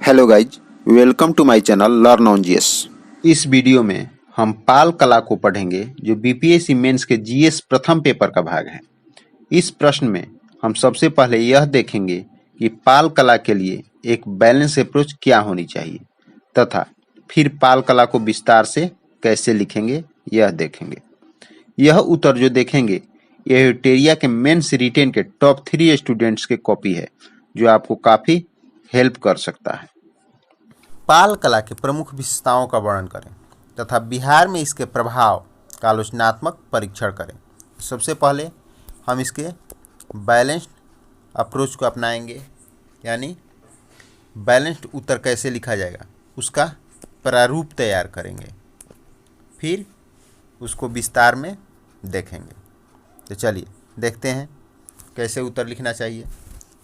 Hello guys, welcome to my channel learn on GS. इस वीडियो में हम पाल कला को पढ़ेंगे जो बीपीएससी मेंस के जीएस प्रथम पेपर का भाग है। इस प्रश्न में हम सबसे पहले यह देखेंगे कि पाल कला के लिए एक बैलेंस अप्रोच क्या होनी चाहिए तथा फिर पाल कला को विस्तार से कैसे लिखेंगे यह देखेंगे। यह उत्तर जो देखेंगे यह यूटेरिया के मेंस रिटेन के टॉप 3 स्टूडेंट्स के कॉपी है जो आपको काफ़ी हेल्प कर सकता है। पाल कला के प्रमुख विशेषताओं का वर्णन करें तथा बिहार में इसके प्रभाव का आलोचनात्मक परीक्षण करें। सबसे पहले हम इसके बैलेंस्ड अप्रोच को अपनाएंगे, यानी बैलेंस्ड उत्तर कैसे लिखा जाएगा उसका प्रारूप तैयार करेंगे, फिर उसको विस्तार में देखेंगे। तो चलिए देखते हैं कैसे उत्तर लिखना चाहिए।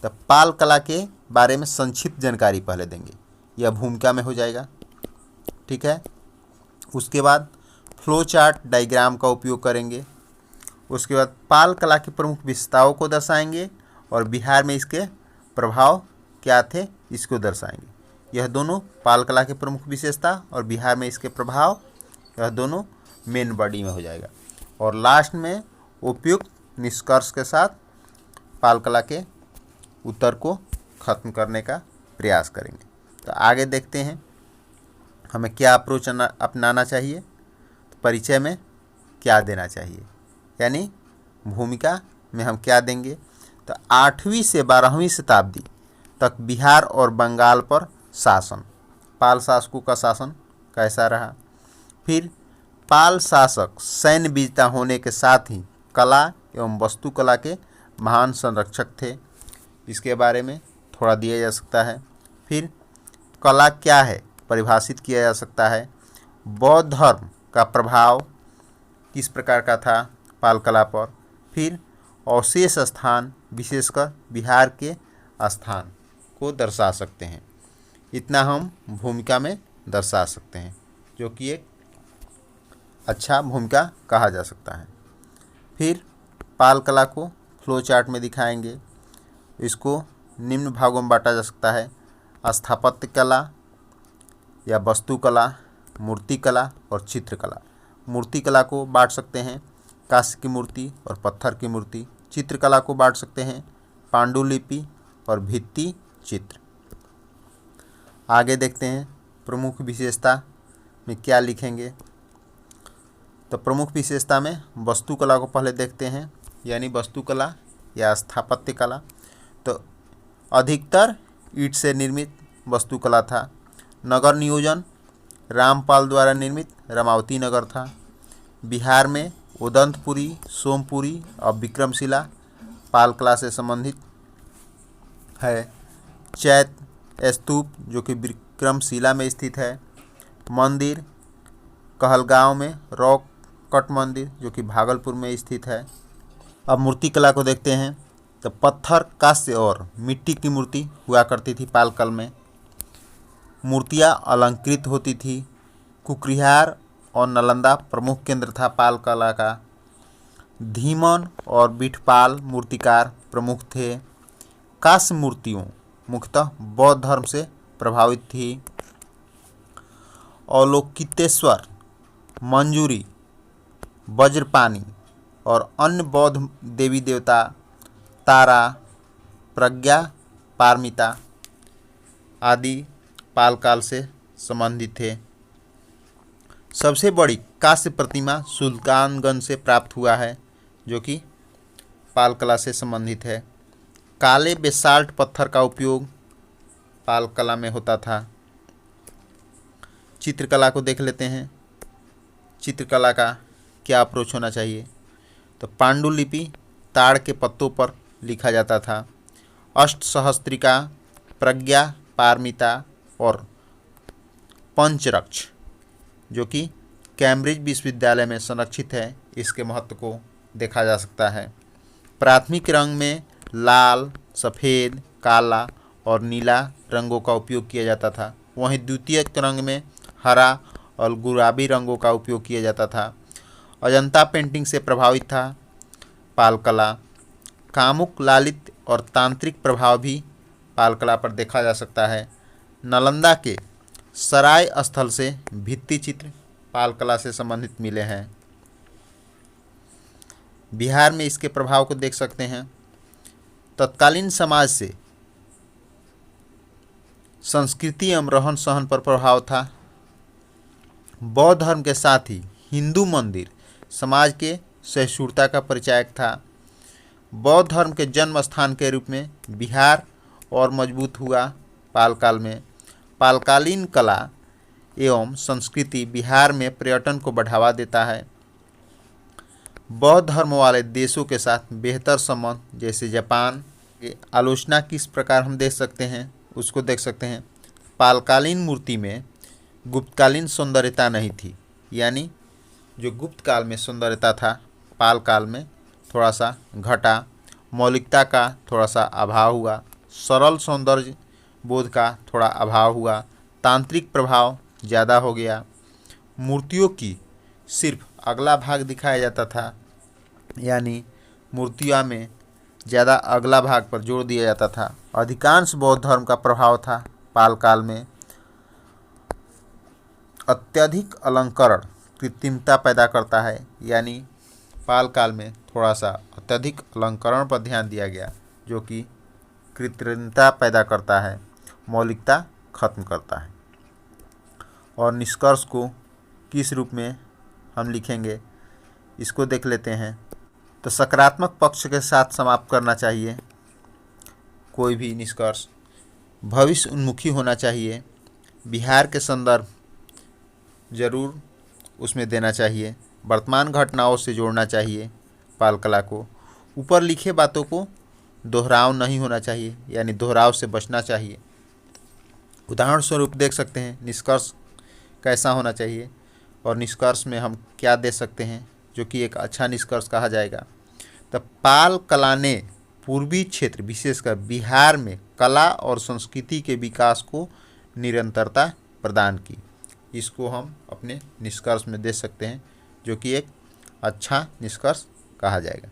तो पाल कला के बारे में संक्षिप्त जानकारी पहले देंगे, यह भूमिका में हो जाएगा, ठीक है। उसके बाद फ्लो चार्ट डायग्राम का उपयोग करेंगे। उसके बाद पाल कला की प्रमुख विशेषताओं को दर्शाएंगे और बिहार में इसके प्रभाव क्या थे इसको दर्शाएंगे। यह दोनों पाल कला की प्रमुख विशेषता और बिहार में इसके प्रभाव, यह दोनों मेन बॉडी में हो जाएगा। और लास्ट में उपयुक्त निष्कर्ष के साथ पाल कला के उत्तर को खत्म करने का प्रयास करेंगे। तो आगे देखते हैं हमें क्या अप्रोच अपनाना चाहिए। तो परिचय में क्या देना चाहिए, यानी भूमिका में हम क्या देंगे। तो 8वीं से 12वीं शताब्दी तक बिहार और बंगाल पर शासन, पाल शासकों का शासन कैसा रहा। फिर पाल शासक सैन्य विजेता होने के साथ ही कला एवं वास्तुकला के महान संरक्षक थे, इसके बारे में थोड़ा दिया जा सकता है। फिर कला क्या है परिभाषित किया जा सकता है। बौद्ध धर्म का प्रभाव किस प्रकार का था पाल कला पर। फिर अवशेष स्थान, विशेषकर बिहार के स्थान को दर्शा सकते हैं। इतना हम भूमिका में दर्शा सकते हैं, जो कि एक अच्छा भूमिका कहा जा सकता है। फिर पाल कला को फ्लो चार्ट में दिखाएंगे। इसको निम्न भागों में बांटा जा सकता है: स्थापत्य कला या वास्तुकला, मूर्तिकला और चित्रकला। मूर्तिकला को बांट सकते हैं कांस्य की मूर्ति और पत्थर की मूर्ति। चित्रकला को बांट सकते हैं पांडुलिपि और भित्ति चित्र। आगे देखते हैं प्रमुख विशेषता में क्या लिखेंगे। तो प्रमुख विशेषता में वास्तुकला को पहले देखते हैं, यानी वास्तुकला या स्थापत्य कला। तो अधिकतर ईंट से निर्मित वास्तुकला था। नगर नियोजन रामपाल द्वारा निर्मित रामावती नगर था। बिहार में उदंतपुरी, सोमपुरी और विक्रमशिला पाल कला से संबंधित है। चैत्य स्तूप जो कि विक्रमशिला में स्थित है। मंदिर कहलगांव में रॉक कट मंदिर जो कि भागलपुर में स्थित है। अब मूर्तिकला को देखते हैं। तो पत्थर, कांस्य और मिट्टी की मूर्ति हुआ करती थी पालकल में। मूर्तियाँ अलंकृत होती थी। कुकरिहार और नालंदा प्रमुख केंद्र था पाल कला का। धीमन और बिठपाल मूर्तिकार प्रमुख थे। कांस्य मूर्तियों मुख्यतः बौद्ध धर्म से प्रभावित थी। अवलोकितेश्वर, मंजूरी, वज्रपानी और अन्य बौद्ध देवी देवता, तारा, प्रज्ञा, पारमिता आदि पाल काल से संबंधित थे। सबसे बड़ी कांस्य प्रतिमा सुल्तानगंज से प्राप्त हुआ है, जो कि पाल कला से संबंधित है। काले बेसाल्ट पत्थर का उपयोग पाल कला में होता था। चित्रकला को देख लेते हैं। चित्रकला का क्या अप्रोच होना चाहिए। तो पांडुलिपि ताड़ के पत्तों पर लिखा जाता था। अष्टसहस्त्रिका, प्रज्ञा, पारमिता और पंचरक्ष जो कि कैम्ब्रिज विश्वविद्यालय में संरक्षित है, इसके महत्व को देखा जा सकता है। प्राथमिक रंग में लाल, सफ़ेद, काला और नीला रंगों का उपयोग किया जाता था। वहीं द्वितीयक रंग में हरा और गुलाबी रंगों का उपयोग किया जाता था। अजंता पेंटिंग से प्रभावित था पाल कला। कामुक, लालित और तांत्रिक प्रभाव भी पाल कला पर देखा जा सकता है। नालंदा के सराय स्थल से भित्ति चित्र पाल कला से संबंधित मिले हैं। बिहार में इसके प्रभाव को देख सकते हैं। तत्कालीन समाज से संस्कृति एवं रहन सहन पर प्रभाव था। बौद्ध धर्म के साथ ही हिंदू मंदिर समाज के सहिष्णुता का परिचायक था। बौद्ध धर्म के जन्म स्थान के रूप में बिहार और मजबूत हुआ। पाल काल में पालकालीन कला एवं संस्कृति बिहार में पर्यटन को बढ़ावा देता है। बौद्ध धर्म वाले देशों के साथ बेहतर संबंध, जैसे जापान की आलोचना किस प्रकार हम देख सकते हैं उसको देख सकते हैं। पालकालीन मूर्ति में गुप्तकालीन सौंदर्यता नहीं थी, यानी जो गुप्त काल में सौंदर्यता था पाल काल में थोड़ा सा घटा। मौलिकता का थोड़ा सा अभाव हुआ। सरल सौंदर्य बोध का थोड़ा अभाव हुआ। तांत्रिक प्रभाव ज़्यादा हो गया। मूर्तियों की सिर्फ अगला भाग दिखाया जाता था, यानी मूर्तियों में ज़्यादा अगला भाग पर जोर दिया जाता था। अधिकांश बौद्ध धर्म का प्रभाव था पाल काल में। अत्यधिक अलंकरण कृत्रिमता पैदा करता है, यानी पाल काल में थोड़ा सा अत्यधिक अलंकरण पर ध्यान दिया गया, जो कि कृत्रिमता पैदा करता है, मौलिकता खत्म करता है। और निष्कर्ष को किस रूप में हम लिखेंगे इसको देख लेते हैं। तो सकारात्मक पक्ष के साथ समाप्त करना चाहिए कोई भी निष्कर्ष। भविष्य उन्मुखी होना चाहिए। बिहार के संदर्भ जरूर उसमें देना चाहिए। वर्तमान घटनाओं से जोड़ना चाहिए पाल कला को। ऊपर लिखे बातों को दोहराव नहीं होना चाहिए, यानी दोहराव से बचना चाहिए। उदाहरण स्वरूप देख सकते हैं निष्कर्ष कैसा होना चाहिए, और निष्कर्ष में हम क्या दे सकते हैं जो कि एक अच्छा निष्कर्ष कहा जाएगा। तो पाल कला ने पूर्वी क्षेत्र विशेषकर बिहार में कला और संस्कृति के विकास को निरंतरता प्रदान की। इसको हम अपने निष्कर्ष में दे सकते हैं, जो कि एक अच्छा निष्कर्ष कहा जाएगा।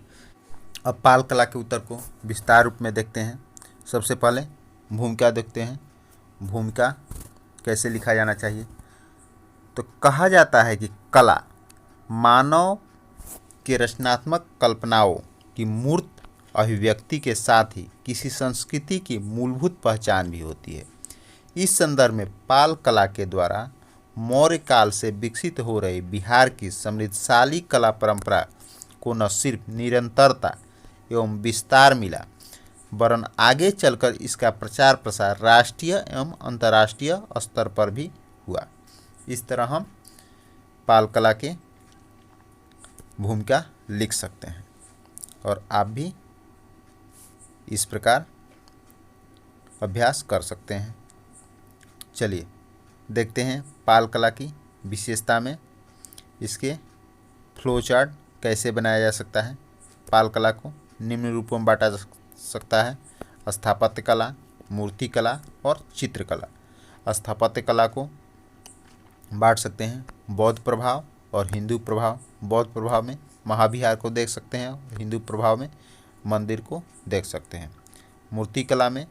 अब पाल कला के उत्तर को विस्तार रूप में देखते हैं। सबसे पहले भूमिका देखते हैं। भूमिका कैसे लिखा जाना चाहिए। तो कहा जाता है कि कला मानव के रचनात्मक कल्पनाओं की मूर्त अभिव्यक्ति के साथ ही किसी संस्कृति की मूलभूत पहचान भी होती है। इस संदर्भ में पाल कला के द्वारा मौर्य काल से विकसित हो रही बिहार की समृद्धशाली कला परंपरा को न सिर्फ निरंतरता एवं विस्तार मिला, वरन आगे चलकर इसका प्रचार प्रसार राष्ट्रीय एवं अंतर्राष्ट्रीय स्तर पर भी हुआ। इस तरह हम पाल कला के भूमिका लिख सकते हैं, और आप भी इस प्रकार अभ्यास कर सकते हैं। चलिए देखते हैं पाल कला की विशेषता में इसके फ्लो चार्ट कैसे बनाया जा सकता है। पाल कला को निम्न रूपों में बांटा जा सकता है: स्थापत्य कला, मूर्ति कला और चित्रकला। स्थापत्य कला को बांट सकते हैं बौद्ध प्रभाव और हिंदू प्रभाव। बौद्ध प्रभाव में महाविहार को देख सकते हैं, हिंदू प्रभाव में मंदिर को देख सकते हैं। मूर्ति कला में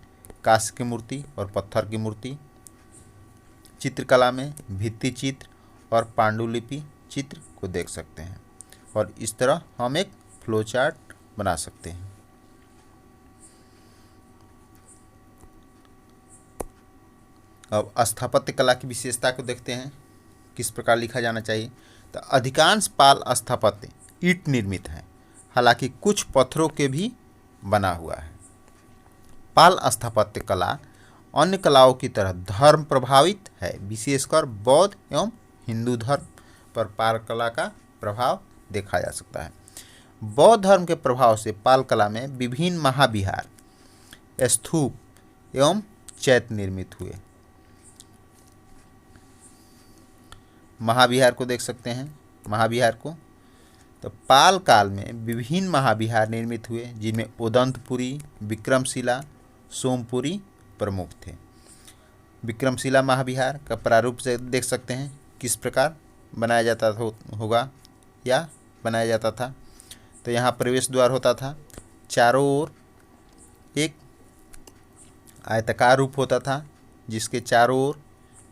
कांस्य की मूर्ति और पत्थर की मूर्ति। चित्रकला में भित्ति चित्र और पांडुलिपि चित्र को देख सकते हैं, और इस तरह हम एक फ्लो चार्ट बना सकते हैं। अब स्थापत्य कला की विशेषता को देखते हैं, किस प्रकार लिखा जाना चाहिए। तो अधिकांश पाल स्थापत्य ईंट निर्मित है, हालांकि कुछ पत्थरों के भी बना हुआ है। पाल स्थापत्य कला अन्य कलाओं की तरह धर्म प्रभावित है। विशेषकर बौद्ध एवं हिंदू धर्म पर पाल कला का प्रभाव देखा जा सकता है। बौद्ध धर्म के प्रभाव से पाल कला में विभिन्न महाविहार, स्तूप एवं चैत्य निर्मित हुए। महाविहार को देख सकते हैं। महाविहार को तो पाल काल में विभिन्न महाविहार निर्मित हुए, जिनमें उदंतपुरी, विक्रमशिला, सोमपुरी प्रमुख थे। विक्रमशिला महाविहार का प्रारूप से देख सकते हैं किस प्रकार बनाया जाता होगा या बनाया जाता था। तो यहाँ प्रवेश द्वार होता था, चारों ओर एक आयताकार रूप होता था, जिसके चारों ओर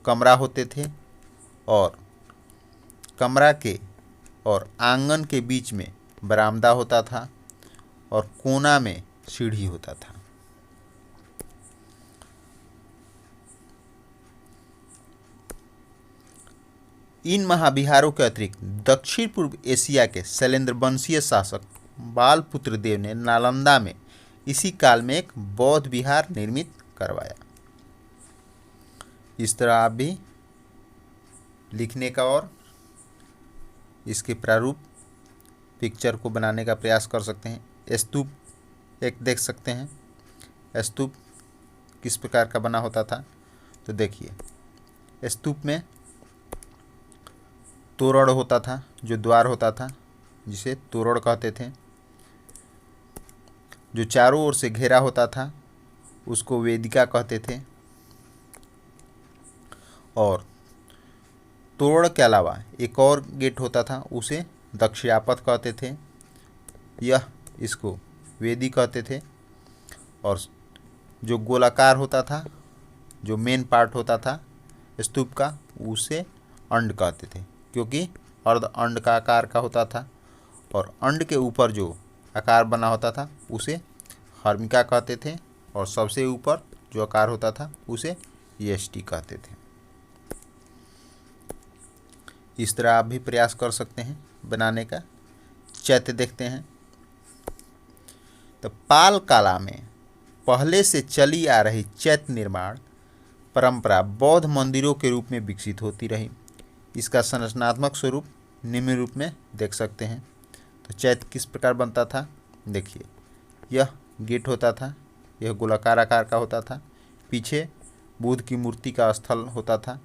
कमरा होते थे और कमरा के और आंगन के बीच में बरामदा होता था और कोना में सीढ़ी होता था। इन महाविहारों के अतिरिक्त दक्षिण पूर्व एशिया के शैलेंद्र वंशीय शासक बालपुत्र देव ने नालंदा में इसी काल में एक बौद्ध विहार निर्मित करवाया। इस तरह आप भी लिखने का और इसके प्रारूप पिक्चर को बनाने का प्रयास कर सकते हैं। स्तूप एक देख सकते हैं, स्तूप किस प्रकार का बना होता था। तो देखिए, स्तूप में तोरण होता था, जो द्वार होता था जिसे तोरण कहते थे। जो चारों ओर से घेरा होता था उसको वेदिका कहते थे। और तोरण के अलावा एक और गेट होता था, उसे दक्षिणापथ कहते थे। यह इसको वेदी कहते थे। और जो गोलाकार होता था, जो मेन पार्ट होता था स्तूप का, उसे अंड कहते थे, क्योंकि अर्ध अंड का आकार का होता था। और अंड के ऊपर जो आकार बना होता था उसे हर्मिका कहते थे। और सबसे ऊपर जो आकार होता था उसे यष्टि कहते थे। इस तरह आप भी प्रयास कर सकते हैं बनाने का। चैत्य देखते हैं। तो पाल कला में पहले से चली आ रही चैत्य निर्माण परंपरा बौद्ध मंदिरों के रूप में विकसित होती रही। इसका संरचनात्मक स्वरूप निम्न रूप में देख सकते हैं। तो चैत्य किस प्रकार बनता था, देखिए, यह गेट होता था, यह गोलाकार आकार का होता था। पीछे बुद्ध की मूर्ति का स्थल होता था।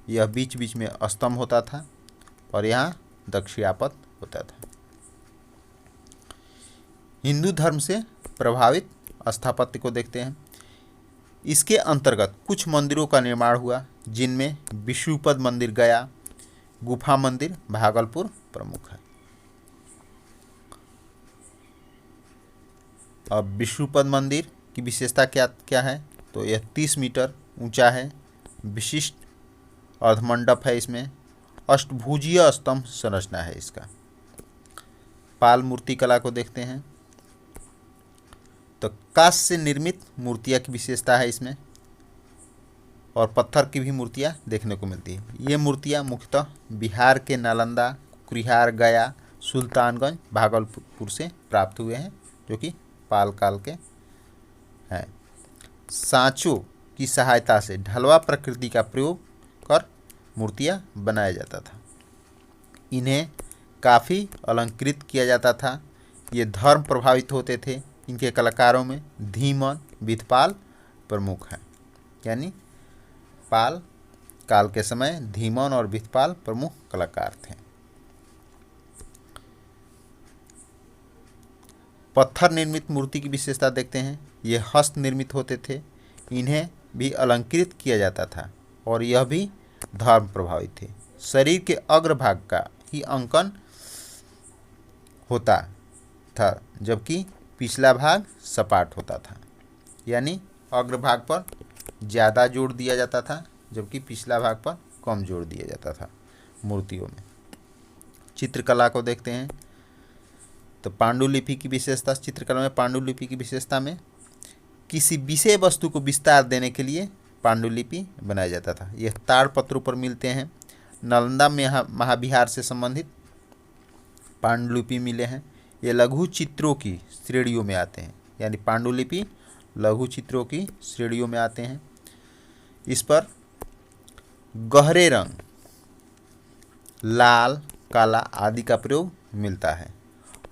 यह बीच बीच में स्तंभ होता था और यहाँ दक्षिणापथ होता था। हिंदू धर्म से प्रभावित स्थापत्य को देखते हैं। इसके अंतर्गत कुछ मंदिरों का निर्माण हुआ, जिनमें विष्णुपद मंदिर गया, गुफा मंदिर भागलपुर प्रमुख है। अब विष्णुपद मंदिर की विशेषता क्या क्या है, तो यह 30 मीटर ऊंचा है, विशिष्ट अर्धमंडप है, इसमें अष्टभुजीय स्तंभ संरचना है इसका। पाल मूर्ति कला को देखते हैं। तो कांस्य से निर्मित मूर्तियाँ की विशेषता है इसमें, और पत्थर की भी मूर्तियाँ देखने को मिलती है। ये मूर्तियाँ मुख्यतः बिहार के नालंदा, कुरिहार, गया, सुल्तानगंज, भागलपुर से प्राप्त हुए हैं, जो कि पाल काल के हैं। सांचों की सहायता से ढलवा प्रकृति का प्रयोग कर मूर्तियाँ बनाया जाता था। इन्हें काफ़ी अलंकृत किया जाता था। ये धर्म प्रभावित होते थे। इनके कलाकारों में धीमन, विधपाल प्रमुख हैं। यानी पाल काल के समय धीमन और विधपाल प्रमुख कलाकार थे। पत्थर निर्मित मूर्ति की विशेषता देखते हैं। ये हस्त निर्मित होते थे। इन्हें भी अलंकृत किया जाता था और यह भी धर्म प्रभावित थे। शरीर के अग्रभाग का ही अंकन होता था, जबकि पिछला भाग सपाट होता था। यानी अग्रभाग पर ज़्यादा जोर दिया जाता था, जबकि पिछला भाग पर कम जोर दिया जाता था मूर्तियों में। चित्रकला को देखते हैं। तो पांडुलिपि की विशेषता, चित्रकला में पांडुलिपि की विशेषता में किसी विषय वस्तु को विस्तार देने के लिए पांडुलिपि बनाया जाता था। यह ताड़पत्रों पर मिलते हैं। नालंदा में महाविहार से संबंधित पांडुलिपि मिले हैं। ये लघु चित्रों की श्रेणियों में आते हैं। यानी पांडुलिपि लघु चित्रों की श्रेणियों में आते हैं। इस पर गहरे रंग, लाल, काला आदि का प्रयोग मिलता है।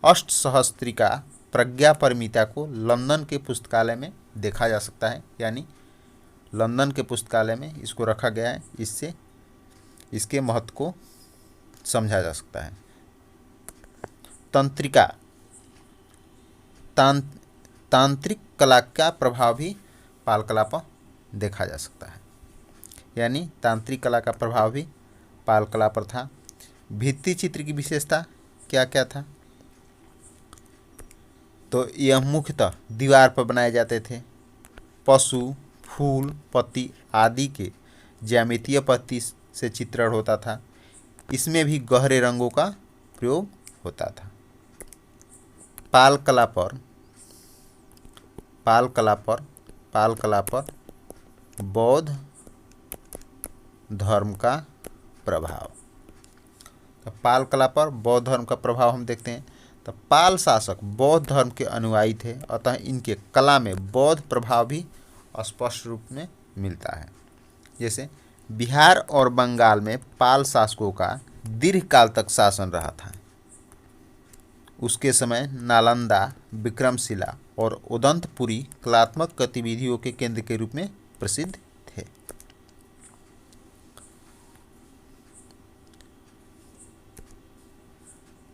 अष्टसहस्त्रिका प्रज्ञा परिमिता को लंदन के पुस्तकालय में देखा जा सकता है। यानी लंदन के पुस्तकालय में इसको रखा गया है। इससे इसके महत्व को समझा जा सकता है। तंत्रिका, तांत्रिक कला का प्रभाव भी पाल कला पर देखा जा सकता है। यानी तांत्रिक कला का प्रभाव भी पाल कला पर था। भित्ति चित्र की विशेषता क्या क्या था, तो यह मुख्यतः दीवार पर बनाए जाते थे। पशु, फूल, पत्ती आदि के ज्यामितीय पत्ती से चित्रण होता था। इसमें भी गहरे रंगों का प्रयोग होता था। पाल कला पर बौद्ध धर्म का प्रभाव। तो पाल कला पर बौद्ध धर्म का प्रभाव हम देखते हैं। तो पाल शासक बौद्ध धर्म के अनुयायी थे, अतः इनके कला में बौद्ध प्रभाव भी स्पष्ट रूप में मिलता है। जैसे बिहार और बंगाल में पाल शासकों का दीर्घकाल तक शासन रहा था। उसके समय नालंदा, विक्रमशिला और उदंतपुरी कलात्मक गतिविधियों के केंद्र के रूप में प्रसिद्ध थे।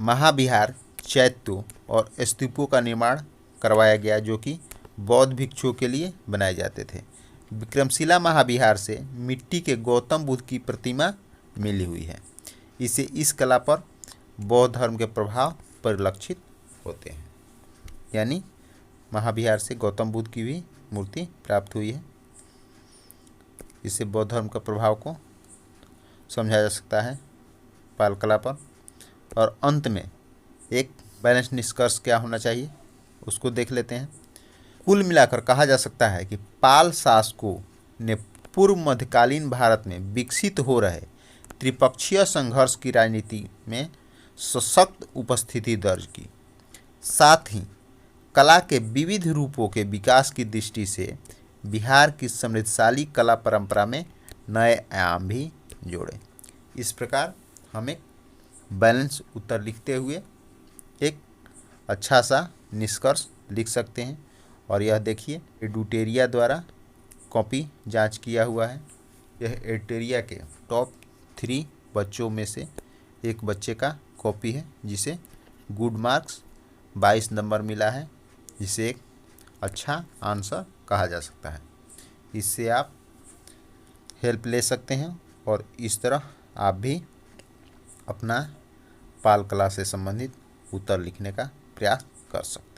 महाविहार, चैत्यों और स्तूपों का निर्माण करवाया गया, जो कि बौद्ध भिक्षुओं के लिए बनाए जाते थे। विक्रमशिला महाविहार से मिट्टी के गौतम बुद्ध की प्रतिमा मिली हुई है। इसे इस कला पर बौद्ध धर्म के प्रभाव परिलक्षित होते हैं। यानी महाविहार से गौतम बुद्ध की भी मूर्ति प्राप्त हुई है। इससे बौद्ध धर्म का प्रभाव को समझा जा सकता है पाल कला पर। और अंत में एक बैलेंस निष्कर्ष क्या होना चाहिए उसको देख लेते हैं। कुल मिलाकर कहा जा सकता है कि पाल शासकों ने पूर्व मध्यकालीन भारत में विकसित हो रहे त्रिपक्षीय संघर्ष की राजनीति में सशक्त उपस्थिति दर्ज की। साथ ही कला के विविध रूपों के विकास की दृष्टि से बिहार की समृद्धशाली कला परंपरा में नए आयाम भी जोड़े। इस प्रकार हम एक बैलेंस उत्तर लिखते हुए एक अच्छा सा निष्कर्ष लिख सकते हैं। और यह देखिए एडुटेरिया द्वारा कॉपी जांच किया हुआ है। यह एडुटेरिया के टॉप 3 बच्चों में से एक बच्चे का कॉपी है, जिसे गुड मार्क्स 22 नंबर मिला है, जिसे एक अच्छा आंसर कहा जा सकता है। इससे आप हेल्प ले सकते हैं और इस तरह आप भी अपना पाल कला से संबंधित उत्तर लिखने का प्रयास कर सकते हैं।